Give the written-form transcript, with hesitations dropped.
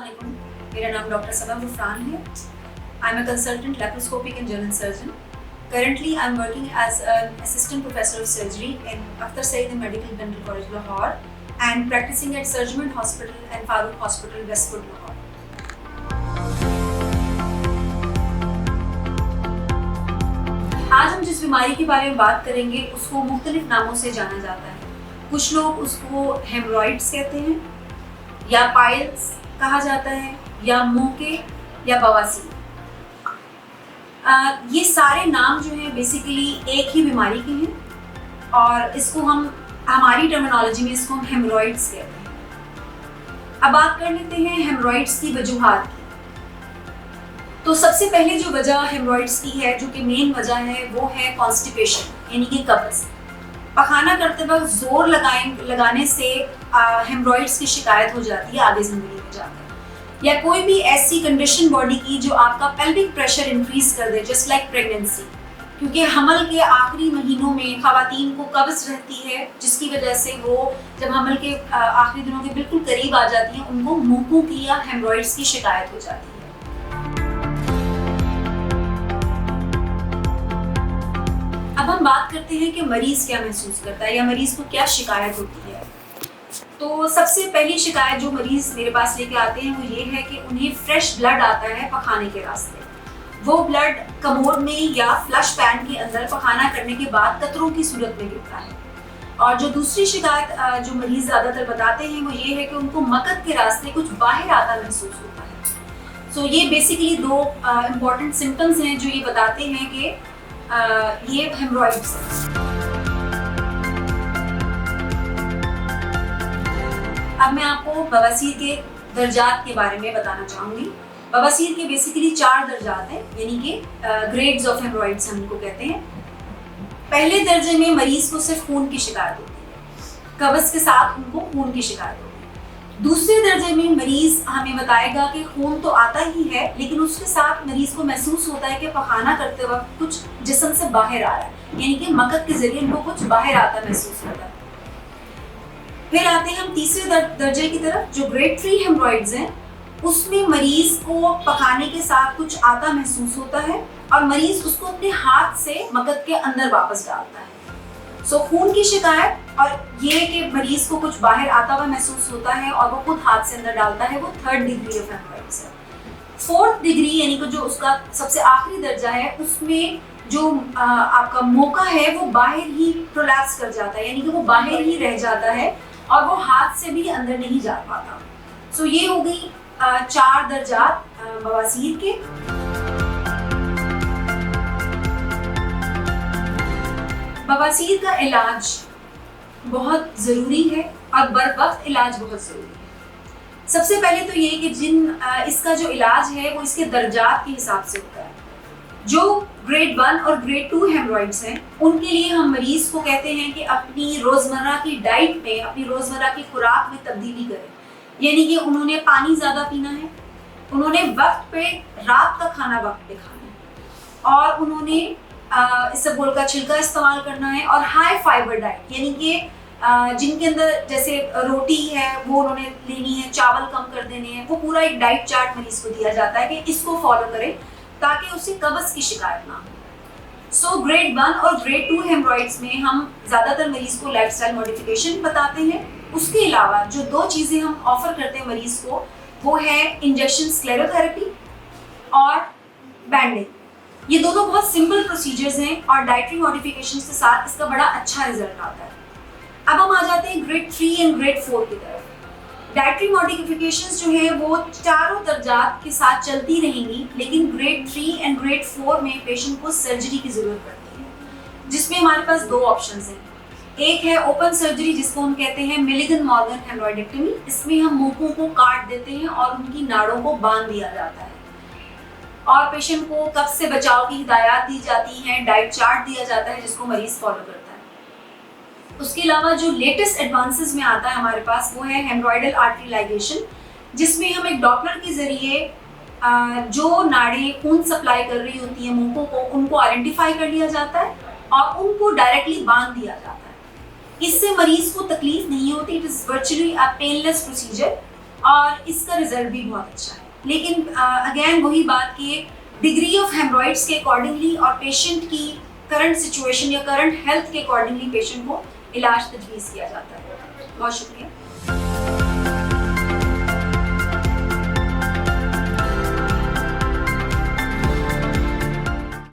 Assalamualaikum. मेरा नाम doctor सबा गुफरान है. I'm a consultant laparoscopic and general surgeon. Currently, I'm working as an assistant professor of surgery in Akhtar Saeed Medical Dental College, Lahore, and practicing at Surgical Hospital and Farooq Hospital, Westwood, Lahore. आज हम जिस बीमारी के बारे में बात करेंगे उसको मुख्तलिफ नामों से जाना जाता है. कुछ लोग उसको हेमरॉइड्स कहते हैं, या पाइल्स कहा जाता है, या मोके, या बवासीर. ये सारे नाम जो हैं बेसिकली एक ही बीमारी के हैं और इसको हम हमारी टर्मिनोलॉजी में इसको हम हेमरॉइड्स कहते हैं. अब बात कर लेते हैं हेमरॉइड्स की वजूहात की. तो सबसे पहले जो वजह हेमरॉइड्स की है, जो कि मेन वजह है, वो है कॉन्स्टिपेशन, यानी कि कब्ज़. पखाना करते वक्त जोर लगाने से हेमरॉइड्स की शिकायत हो जाती है आगे ज़िंदगी में जाकर. या कोई भी ऐसी कंडीशन बॉडी की जो आपका पेल्विक प्रेशर इंक्रीज कर दे, जस्ट लाइक प्रेगनेंसी. क्योंकि हमल के आखिरी महीनों में ख़वातीन को कब्ज़ रहती है, जिसकी वजह से वो जब हमल के आखिरी दिनों के बिल्कुल करीब आ जाती हैं, उनको मोकों की या हेमरॉइड्स की शिकायत हो जाती है. अब हम बात करते हैं कि मरीज़ क्या महसूस करता है या मरीज़ को क्या शिकायत होती है. तो सबसे पहली शिकायत जो मरीज़ मेरे पास लेके आते हैं वो ये है कि उन्हें फ्रेश ब्लड आता है पखाने के रास्ते. वो ब्लड कमोड में या फ्लश पैन के अंदर पखाना करने के बाद कतरों की सूरत में गिरता है. और जो दूसरी शिकायत जो मरीज़ ज़्यादातर बताते हैं वो ये है कि उनको मकद के रास्ते कुछ बाहर आता महसूस होता है. सो ये बेसिकली दो इम्पॉर्टेंट सिम्टम्स हैं जो ये बताते हैं कि ये हेमरॉइड्स है. अब मैं आपको बवासीर के दर्जात के बारे में बताना चाहूँगी. बवासीर के बेसिकली 4 दर्जात हैं, यानी कि ग्रेड्स ऑफ हेमरॉइड्स हम इनको कहते हैं. पहले दर्जे में मरीज़ को सिर्फ खून की शिकायत होती है, कब्ज़ के साथ उनको खून की शिकायत होती है. दूसरे दर्जे में मरीज़ हमें बताएगा कि खून तो आता ही है, लेकिन उसके साथ मरीज़ को महसूस होता है कि पखाना करते वक्त कुछ जिस्म से बाहर आ रहा है, यानी कि मकद के ज़रिए उनको कुछ बाहर आता महसूस होता है. फिर आते हैं हम तीसरे दर्जे की तरफ, जो ग्रेड 3 हेमरॉइड्स हैं. उसमें मरीज़ को पखाने के साथ कुछ आता महसूस होता है और मरीज़ उसको अपने हाथ से मकद के अंदर वापस डालता है. सो खून की शिकायत और ये कि मरीज़ को कुछ बाहर आता हुआ महसूस होता है और वो खुद हाथ से अंदर डालता है, वो 3rd डिग्री ऑफ हेमरॉइड्स है. 4th डिग्री यानी कि जो उसका सबसे आखिरी दर्जा है, उसमें जो आपका मोका है वो बाहर ही प्रोलैप्स कर जाता है, यानी कि वो बाहर ही रह जाता है और वो हाथ से भी अंदर नहीं जा पाता. सो ये हो गई 4 दर्जात बवासीर के. बवासीर का इलाज बहुत ज़रूरी है और बर वक्त इलाज बहुत ज़रूरी है. सबसे पहले तो ये कि इसका जो इलाज है वो इसके दर्जात के हिसाब से होता है. जो ग्रेड 1 और ग्रेड 2 हेमरॉइड्स हैं, उनके लिए हम मरीज़ को कहते हैं कि अपनी रोज़मर्रा की डाइट में, अपनी रोज़मर्रा की खुराक में तब्दीली करें. यानी कि उन्होंने पानी ज़्यादा पीना है, उन्होंने वक्त पे रात का खाना वक्त पे खाना है, और उन्होंने इसबगोल का छिलका इस्तेमाल करना है, और हाई फाइबर डाइट, यानी कि जिनके अंदर जैसे रोटी है वो उन्होंने लेनी है, चावल कम कर देने हैं. वो पूरा एक डाइट चार्ट मरीज़ को दिया जाता है कि इसको फॉलो करें ताकि उससे कब्ज़ की शिकायत ना हो. सो ग्रेड 1 और ग्रेड 2 हेमरॉइड्स में हम ज़्यादातर मरीज़ को लाइफस्टाइल मॉडिफिकेशन बताते हैं. उसके अलावा जो 2 चीज़ें हम ऑफ़र करते हैं मरीज़ को, वो है इंजेक्शन स्क्लेरोथेरेपी और बैंडिंग. ये दोनों बहुत सिंपल प्रोसीजर्स हैं और डाइटरी मॉडिफिकेशंस के साथ इसका बड़ा अच्छा रिजल्ट आता है. अब हम आ जाते हैं ग्रेड 3 एंड ग्रेड 4 की तरफ. डाइटरी मॉडिफिकेशंस जो है वो चारों दर्जात के साथ चलती रहेंगी, लेकिन ग्रेड 3 एंड ग्रेड 4 में पेशेंट को सर्जरी की ज़रूरत पड़ती है, जिसमें हमारे पास 2 ऑप्शंस हैं. एक है ओपन सर्जरी, जिसको हम कहते हैं मिलिगन मॉर्गन हेमरॉइडेक्टमी. इसमें हम मोकों को काट देते हैं और उनकी नाड़ों को बांध दिया जाता है और पेशेंट को कब्ज़ से बचाव की हिदायत दी जाती हैं, डाइट चार्ट दिया जाता है जिसको मरीज़ फॉलो करता है. उसके अलावा जो लेटेस्ट एडवांसेस में आता है हमारे पास, वो है हेमरॉइडल आर्टरी लाइगेशन, जिसमें हम एक डॉपलर के ज़रिए जो नाड़ें खून सप्लाई कर रही होती हैं मोकों को, उनको आइडेंटिफाई कर लिया जाता है और उनको डायरेक्टली बांध दिया जाता है. इससे मरीज़ को तकलीफ नहीं होती. It is virtually a painless procedure और इसका रिजल्ट भी बहुत अच्छा है। लेकिन अगेन वही बात कि डिग्री ऑफ हेमरॉइड्स के अकॉर्डिंगली और पेशेंट की करंट सिचुएशन या करंट हेल्थ के अकॉर्डिंगली पेशेंट को इलाज तजवीज़ किया जाता है। बहुत शुक्रिया।